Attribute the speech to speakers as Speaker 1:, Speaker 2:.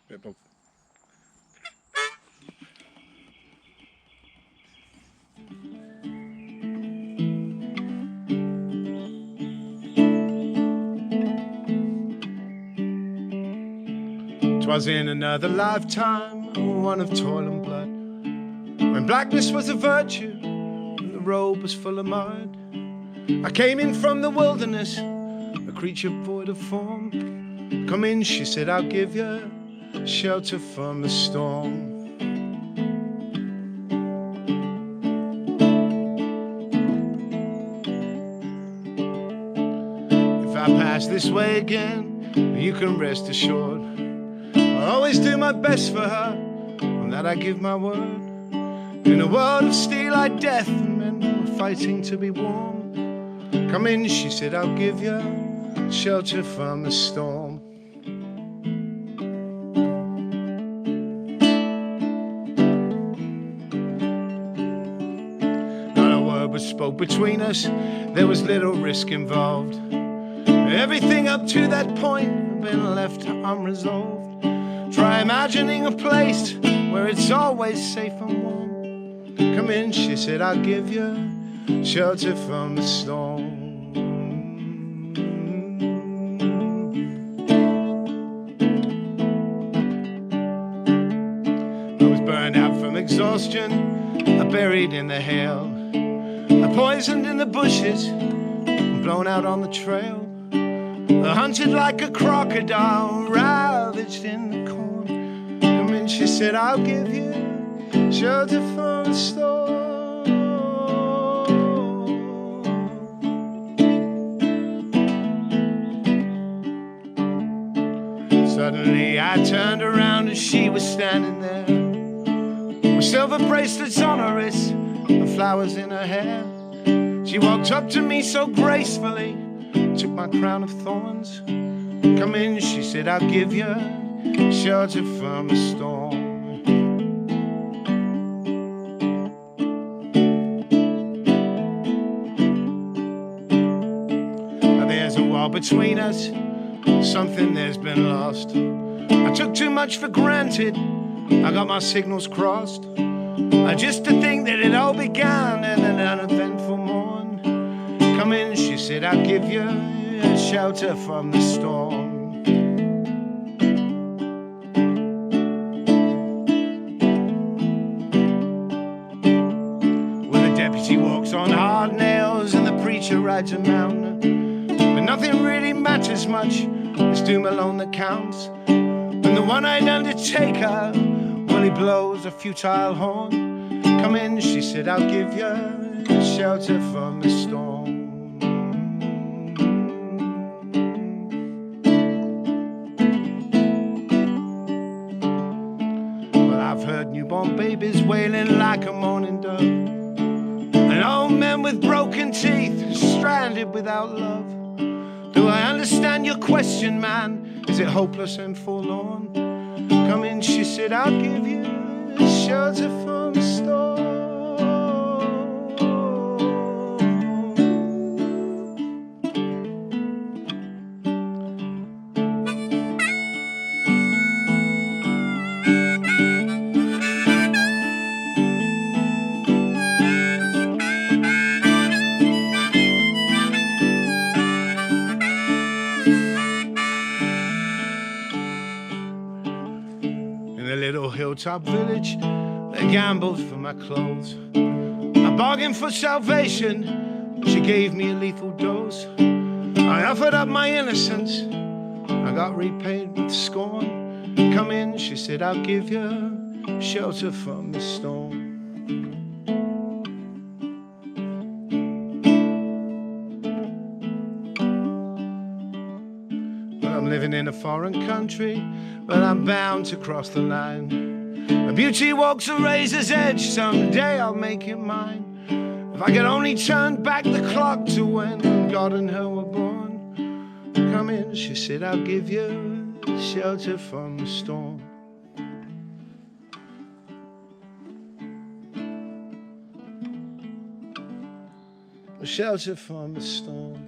Speaker 1: Bit both. Twas in another lifetime, one of toil and blood, when blackness was a virtue and the robe was full of mud. I came in from the wilderness, a creature void of form. Come in, she said, I'll give you shelter from the storm. If I pass this way again, you can rest assured I always do my best for her, on that I give my word. In a world of steel-eyed death, men were fighting to be warm. Come in, she said, I'll give you shelter from the storm. Not a word was spoke between us, there was little risk involved. Everything up to that point had been left unresolved. Try imagining a place where it's always safe and warm. Come in, she said, I'll give you shelter from the storm. I was burned out from exhaustion, buried in the hail, poisoned in the bushes, blown out on the trail, hunted like a crocodile, ravaged in the corn. Come in, she said, I'll give you shelter from the storm. Suddenly I turned around and she was standing there, with silver bracelets on her wrists and flowers in her hair. She walked up to me so gracefully, took my crown of thorns. Come in, she said, I'll give you shelter from the storm. There's a wall between us, something there's been lost. I took too much for granted, I got my signals crossed. Just to think that it all began in an uneventful morn. Come in, she said, I'll give you shelter from the storm. Well, the deputy walks on hard nails and the preacher rides a mountain, but nothing really matters much, it's doom alone that counts. And the one-eyed undertaker, well, he blows a futile horn. Come in, she said, I'll give you shelter from the storm. Well, I've heard newborn babies wailing like a mourning dove, and old men with broken teeth, stranded without love. Do I understand your question, man? Is it hopeless and forlorn? Come in, she said, I'll give you shelter from the storm. In a little hilltop village, they gambled for my clothes. I bargained for salvation, she gave me a lethal dose. I offered up my innocence, I got repaid with scorn. Come in, she said, I'll give you shelter from the storm. Well, I'm living in a foreign country, but I'm bound to cross the line. A beauty walks a razor's edge, someday I'll make it mine. If I could only turn back the clock to when God and her were born. Come in, she said, I'll give you shelter from the storm. Shelter from the storm.